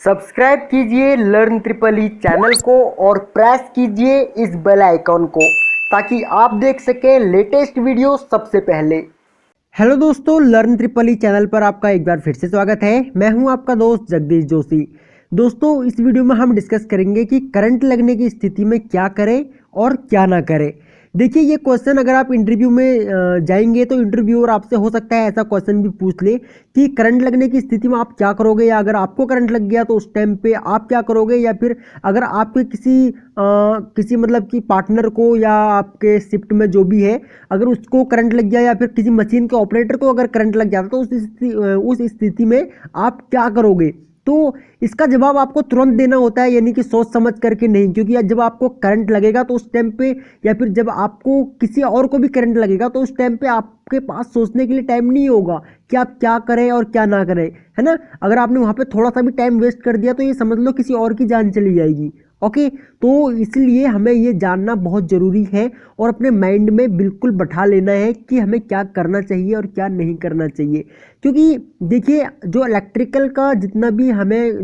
Subscribe कीजिए learn triple E channel को और प्रेस कीजिए इस बेल आइकॉन को ताकि आप देख सकें लेटेस्ट वीडियो सबसे पहले। हेलो दोस्तों, लर्न ट्रिपल ई चैनल पर आपका एक बार फिर से स्वागत है। मैं हूं आपका दोस्त जगदीश जोशी। दोस्तों, इस वीडियो में हम डिस्कस करेंगे कि करंट लगने की स्थिति में क्या करें और क्या ना करें। देखिए, ये क्वेश्चन अगर आप इंटरव्यू में जाएंगे तो इंटरव्यूअर आपसे हो सकता है ऐसा क्वेश्चन भी पूछ ले कि करंट लगने की स्थिति में आप क्या करोगे, या अगर आपको करंट लग गया तो उस टाइम पे आप क्या करोगे, या फिर अगर आपके किसी मतलब कि पार्टनर को या आपके शिफ्ट में जो भी है अगर उसको करंट लग गया, या फिर किसी मशीन के ऑपरेटर को अगर करंट लग जाता तो उस स्थिति में आप क्या करोगे। तो इसका जवाब आपको तुरंत देना होता है, यानी कि सोच समझ करके नहीं, क्योंकि जब आपको करंट लगेगा तो उस टाइम पे, या फिर जब आपको किसी और को भी करंट लगेगा तो उस टाइम पे आपके पास सोचने के लिए टाइम नहीं होगा कि आप क्या करें और क्या ना करें, है ना। अगर आपने वहां पे थोड़ा सा भी टाइम वेस्ट कर दिया तो ये समझ लो किसी और की जान चली जाएगी। ओके, तो इसलिए हमें ये जानना बहुत ज़रूरी है और अपने माइंड में बिल्कुल बैठा लेना है कि हमें क्या करना चाहिए और क्या नहीं करना चाहिए। क्योंकि देखिए, जो इलेक्ट्रिकल का जितना भी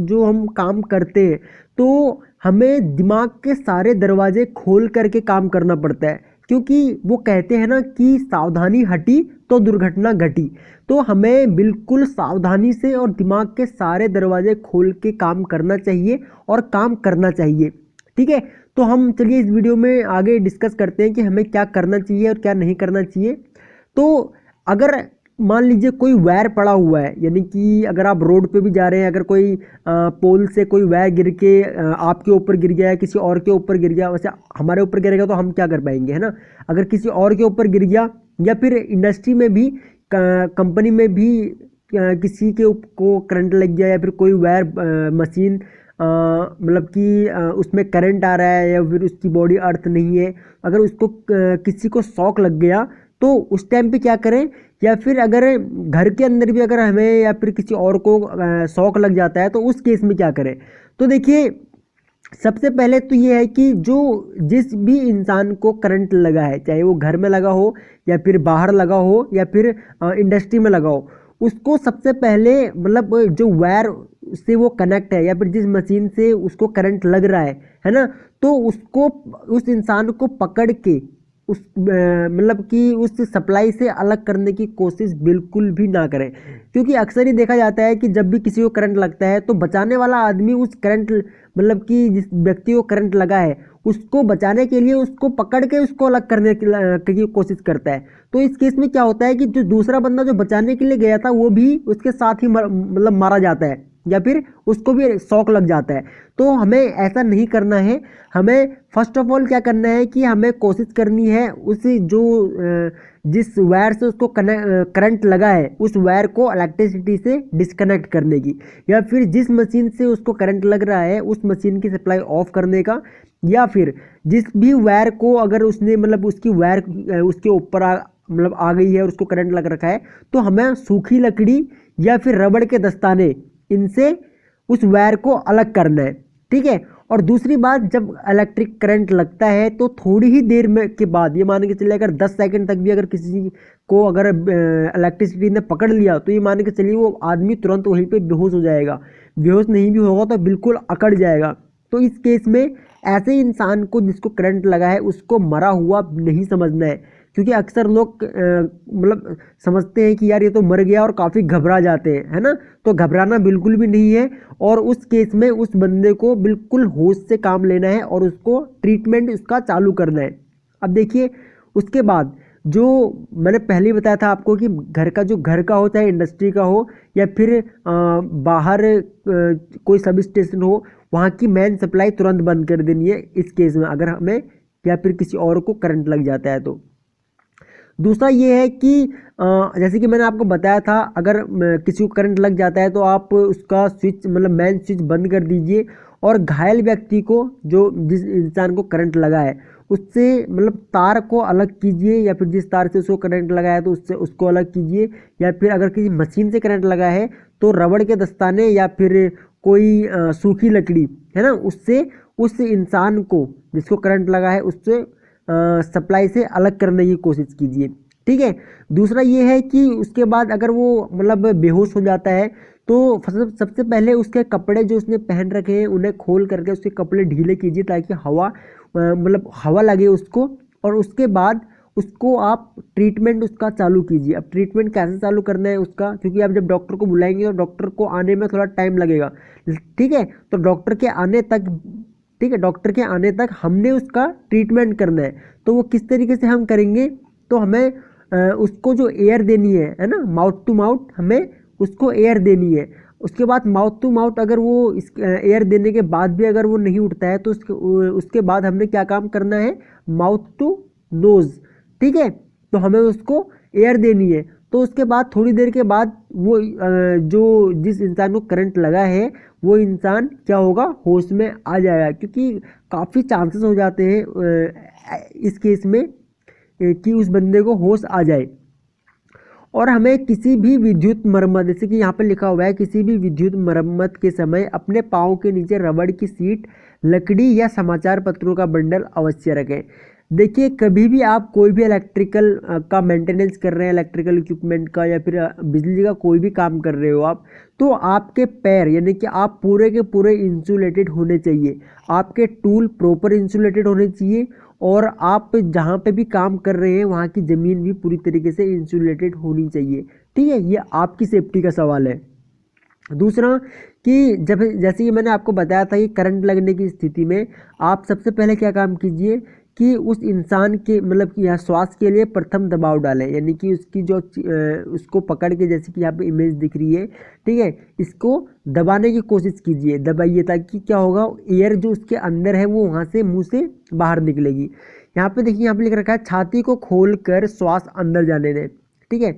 जो हम काम करते हैं तो हमें दिमाग के सारे दरवाजे खोल करके काम करना पड़ता है, क्योंकि वो कहते हैं ना कि सावधानी हटी तो दुर्घटना घटी। तो हमें बिल्कुल सावधानी से और दिमाग के सारे दरवाजे खोल के काम करना चाहिए और काम करना चाहिए। ठीक है, तो हम चलिए इस वीडियो में आगे डिस्कस करते हैं कि हमें क्या करना चाहिए और क्या नहीं करना चाहिए। तो अगर मान लीजिए कोई वायर पड़ा हुआ है, यानी कि अगर आप रोड पे भी जा रहे हैं, अगर कोई पोल से कोई वायर गिर के आपके ऊपर गिर गया है, किसी और के ऊपर गिर गया, वैसे हमारे ऊपर गिरेगा तो हम क्या कर पाएंगे, है ना। अगर किसी और के ऊपर गिर गया, या फिर इंडस्ट्री में भी, कंपनी में भी किसी को करंट लग गया, या फिर कोई वायर मशीन मतलब कि उसमें करंट आ रहा है, या फिर उसकी बॉडी अर्थ नहीं है, अगर उसको किसी को शॉक लग गया तो उस टाइम पे क्या करें। या फिर अगर घर के अंदर भी अगर हमें या फिर किसी और को शॉक लग जाता है तो उस केस में क्या करें। तो देखिए, सबसे पहले तो ये है कि जिस भी इंसान को करंट लगा है, चाहे वो घर में लगा हो या फिर बाहर लगा हो या फिर इंडस्ट्री में लगा हो, उसको सबसे पहले मतलब जो वायर से वो कनेक्ट है या फिर जिस मशीन से उसको करंट लग रहा है ना, तो उस इंसान को पकड़ के मतलब कि उस सप्लाई से अलग करने की कोशिश बिल्कुल भी ना करें। क्योंकि अक्सर ही देखा जाता है कि जब भी किसी को करंट लगता है तो बचाने वाला आदमी उस करंट मतलब कि जिस व्यक्ति को करंट लगा है उसको बचाने के लिए उसको पकड़ के उसको अलग करने की कोशिश करता है। तो इस केस में क्या होता है कि जो दूसरा बंदा जो बचाने के लिए गया था वो भी उसके साथ ही मतलब मारा जाता है, या फिर उसको भी शॉक लग जाता है। तो हमें ऐसा नहीं करना है। हमें फर्स्ट ऑफ ऑल क्या करना है कि हमें कोशिश करनी है जिस वायर से उसको करंट लगा है उस वायर को इलेक्ट्रिसिटी से डिस्कनेक्ट करने की, या फिर जिस मशीन से उसको करंट लग रहा है उस मशीन की सप्लाई ऑफ करने का, या फिर जिस भी वायर को अगर उसने मतलब उसकी वायर उसके ऊपर मतलब आ गई है और उसको करंट लग रखा है तो हमें सूखी लकड़ी या फिर रबड़ के दस्ताने इनसे उस वायर को अलग करना है। ठीक है, और दूसरी बात, जब इलेक्ट्रिक करंट लगता है तो थोड़ी ही देर में के बाद, ये मान के चलिए अगर 10 सेकंड तक भी अगर किसी को अगर इलेक्ट्रिसिटी ने पकड़ लिया तो ये मान के चलिए वो आदमी तुरंत वहीं पे बेहोश हो जाएगा। बेहोश नहीं भी होगा तो बिल्कुल अकड़ जाएगा। तो इस केस में ऐसे इंसान को जिसको करंट लगा है उसको मरा हुआ नहीं समझना है, क्योंकि अक्सर लोग मतलब समझते हैं कि यार ये तो मर गया और काफ़ी घबरा जाते हैं, है ना। तो घबराना बिल्कुल भी नहीं है, और उस केस में उस बंदे को बिल्कुल होश से काम लेना है और उसको ट्रीटमेंट उसका चालू करना है। अब देखिए, उसके बाद जो मैंने पहले ही बताया था आपको कि घर का हो चाहे इंडस्ट्री का हो या फिर बाहर कोई सब स्टेशन हो, वहाँ की मेन सप्लाई तुरंत बंद कर देनी है इस केस में, अगर हमें या फिर किसी और को करंट लग जाता है तो। दूसरा ये है कि जैसे कि मैंने आपको बताया था, अगर किसी को करंट लग जाता है तो आप उसका स्विच मतलब मेन स्विच बंद कर दीजिए, और घायल व्यक्ति को जिस इंसान को करंट लगा है उससे मतलब तार को अलग कीजिए, या फिर जिस तार से उसको करंट लगा है तो उससे उसको अलग कीजिए, या फिर अगर किसी मशीन से करंट लगा है तो रबड़ के दस्ताने या फिर कोई सूखी लकड़ी, है ना, उससे उस इंसान को जिसको करंट लगा है उससे सप्लाई से अलग करने की कोशिश कीजिए। ठीक है, दूसरा ये है कि उसके बाद अगर वो मतलब बेहोश हो जाता है तो सबसे पहले उसके कपड़े जो उसने पहन रखे हैं उन्हें खोल करके उसके कपड़े ढीले कीजिए ताकि हवा मतलब हवा लगे उसको, और उसके बाद उसको आप ट्रीटमेंट उसका चालू कीजिए। अब ट्रीटमेंट कैसे चालू करना है उसका, क्योंकि आप जब डॉक्टर को बुलाएंगे तो डॉक्टर को आने में थोड़ा टाइम लगेगा, ठीक है। तो डॉक्टर के आने तक, ठीक है, डॉक्टर के आने तक हमने उसका ट्रीटमेंट करना है। तो वो किस तरीके से हम करेंगे, तो हमें उसको जो एयर देनी है ना, माउथ टू माउथ हमें उसको एयर देनी है। उसके बाद माउथ टू माउथ अगर वो इस एयर देने के बाद भी अगर वो नहीं उठता है तो उसके बाद हमने क्या काम करना है, माउथ टू नोज़, ठीक है। तो हमें उसको एयर देनी है। तो उसके बाद थोड़ी देर के बाद वो जो जिस इंसान को करंट लगा है वो इंसान क्या होगा, होश में आ जाएगा, क्योंकि काफ़ी चांसेस हो जाते हैं इस केस में कि उस बंदे को होश आ जाए। और हमें किसी भी विद्युत मरम्मत, जैसे कि यहाँ पर लिखा हुआ है, किसी भी विद्युत मरम्मत के समय अपने पाँव के नीचे रबड़ की सीट, लकड़ी या समाचार पत्रों का बंडल अवश्य रखें। देखिए, कभी भी आप कोई भी इलेक्ट्रिकल का मेंटेनेंस कर रहे हैं, इलेक्ट्रिकल इक्विपमेंट का या फिर बिजली का कोई भी काम कर रहे हो आप, तो आपके पैर यानी कि आप पूरे के पूरे इंसुलेटेड होने चाहिए, आपके टूल प्रॉपर इंसुलेटेड होने चाहिए, और आप जहाँ पे भी काम कर रहे हैं वहाँ की ज़मीन भी पूरी तरीके से इंसुलेटेड होनी चाहिए, ठीक है। ये आपकी सेफ्टी का सवाल है। दूसरा कि जब जैसे कि मैंने आपको बताया था कि करंट लगने की स्थिति में आप सबसे पहले क्या काम कीजिए कि उस इंसान के मतलब कि यहाँ श्वास के लिए प्रथम दबाव डालें, यानी कि उसकी जो उसको पकड़ के, जैसे कि यहाँ पे इमेज दिख रही है, ठीक है, इसको दबाने की कोशिश कीजिए, दबाइए, ताकि क्या होगा, एयर जो उसके अंदर है वो वहाँ से मुंह से बाहर निकलेगी। यहाँ पे देखिए, यहाँ पे लिख रखा है छाती को खोल कर श्वास अंदर जाने दें, ठीक है।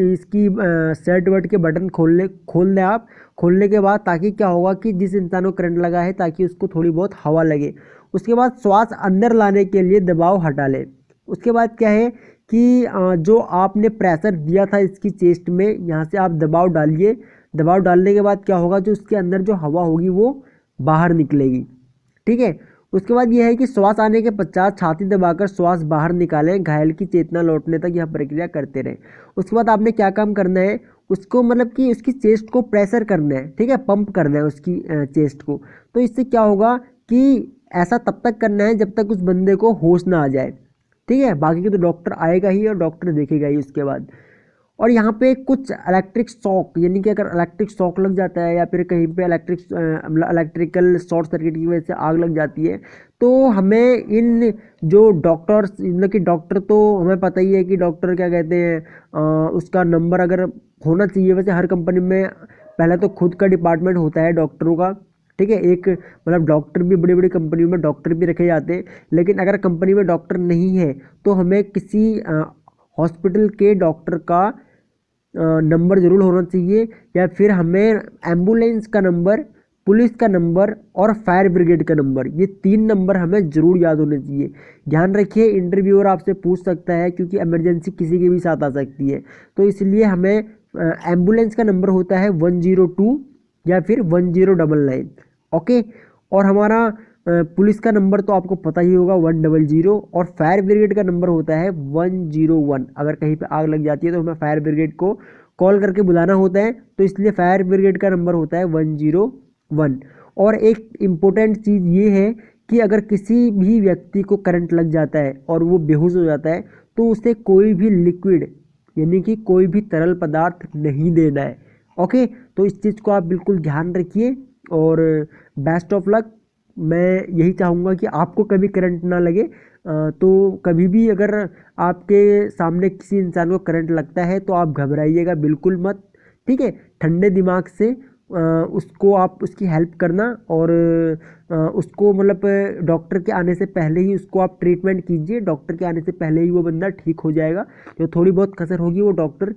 इसकी शर्ट वर्ट के बटन खोल दें आप। खोलने के बाद ताकि क्या होगा कि जिस इंसान को करंट लगा है ताकि उसको थोड़ी बहुत हवा लगे। उसके बाद श्वास अंदर लाने के लिए दबाव हटा लें। उसके बाद क्या है कि जो आपने प्रेशर दिया था इसकी चेस्ट में, यहाँ से आप दबाव डालिए। दबाव डालने के बाद क्या होगा, जो उसके अंदर जो हवा होगी वो बाहर निकलेगी, ठीक है। उसके बाद यह है कि श्वास आने के पश्चात छाती दबाकर श्वास बाहर निकालें, घायल की चेतना लौटने तक यह प्रक्रिया करते रहें। उसके बाद आपने क्या काम करना है, उसको मतलब कि उसकी चेस्ट को प्रेशर करना है, ठीक है, पंप करना है उसकी चेस्ट को। तो इससे क्या होगा कि ऐसा तब तक करना है जब तक उस बंदे को होश ना आ जाए, ठीक है। बाकी के तो डॉक्टर आएगा ही और डॉक्टर देखेगा ही उसके बाद। और यहाँ पे कुछ इलेक्ट्रिक शॉक, यानी कि अगर इलेक्ट्रिक शॉक लग जाता है या फिर कहीं पे इलेक्ट्रिकल शॉर्ट सर्किट की वजह से आग लग जाती है, तो हमें इन जो डॉक्टर्स, मतलब कि डॉक्टर तो हमें पता ही है कि डॉक्टर क्या कहते हैं, उसका नंबर अगर होना चाहिए। वैसे हर कंपनी में पहले तो खुद का डिपार्टमेंट होता है डॉक्टरों का, ठीक है। एक मतलब डॉक्टर भी बड़ी बड़ी कंपनियों में डॉक्टर भी रखे जाते हैं, लेकिन अगर कंपनी में डॉक्टर नहीं है तो हमें किसी हॉस्पिटल के डॉक्टर का नंबर ज़रूर होना चाहिए, या फिर हमें एम्बुलेंस का नंबर, पुलिस का नंबर और फायर ब्रिगेड का नंबर, ये 3 नंबर हमें ज़रूर याद होने चाहिए। ध्यान रखिए, इंटरव्यूअर आपसे पूछ सकता है क्योंकि इमरजेंसी किसी के भी साथ आ सकती है, तो इसलिए हमें एम्बुलेंस का नंबर होता है 102 या फिर 1099, ओके। और हमारा पुलिस का नंबर तो आपको पता ही होगा 100, और फायर ब्रिगेड का नंबर होता है 101। अगर कहीं पे आग लग जाती है तो हमें फायर ब्रिगेड को कॉल करके बुलाना होता है, तो इसलिए फायर ब्रिगेड का नंबर होता है 101। और एक इम्पोर्टेंट चीज़ ये है कि अगर किसी भी व्यक्ति को करंट लग जाता है और वो बेहोश हो जाता है तो उसे कोई भी लिक्विड यानी कि कोई भी तरल पदार्थ नहीं देना है, ओके। तो इस चीज़ को आप बिल्कुल ध्यान रखिए, और बेस्ट ऑफ लक। मैं यही चाहूँगा कि आपको कभी करंट ना लगे। तो कभी भी अगर आपके सामने किसी इंसान को करंट लगता है तो आप घबराइएगा बिल्कुल मत, ठीक है। ठंडे दिमाग से उसको आप उसकी हेल्प करना, और उसको मतलब डॉक्टर के आने से पहले ही उसको आप ट्रीटमेंट कीजिए। डॉक्टर के आने से पहले ही वो बंदा ठीक हो जाएगा, जो थोड़ी बहुत कसर होगी वो डॉक्टर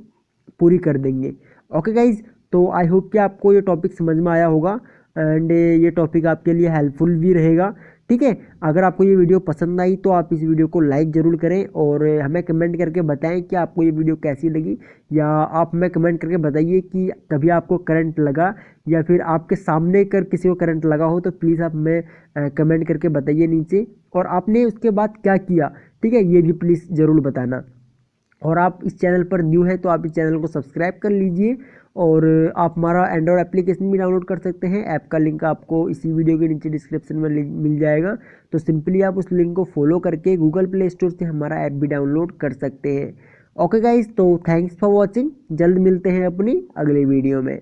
पूरी कर देंगे, ओके गाइज। तो आई होप कि आपको ये टॉपिक समझ में आया होगा, एंड ये टॉपिक आपके लिए हेल्पफुल भी रहेगा, ठीक है। अगर आपको ये वीडियो पसंद आई तो आप इस वीडियो को लाइक ज़रूर करें, और हमें कमेंट करके बताएं कि आपको ये वीडियो कैसी लगी, या आप हमें कमेंट करके बताइए कि कभी आपको करंट लगा या फिर आपके सामने कर किसी को करंट लगा हो, तो प्लीज़ आप हमें कमेंट करके बताइए नीचे, और आपने उसके बाद क्या किया, ठीक है, ये भी प्लीज़ ज़रूर बताना। और आप इस चैनल पर न्यू है तो आप इस चैनल को सब्सक्राइब कर लीजिए, और आप हमारा एंड्रॉयड एप्लीकेशन भी डाउनलोड कर सकते हैं। ऐप का लिंक आपको इसी वीडियो के नीचे डिस्क्रिप्शन में मिल जाएगा। तो सिंपली आप उस लिंक को फॉलो करके गूगल प्ले स्टोर से हमारा ऐप भी डाउनलोड कर सकते हैं। ओके गाइस, तो थैंक्स फॉर वॉचिंग। जल्द मिलते हैं अपनी अगली वीडियो में।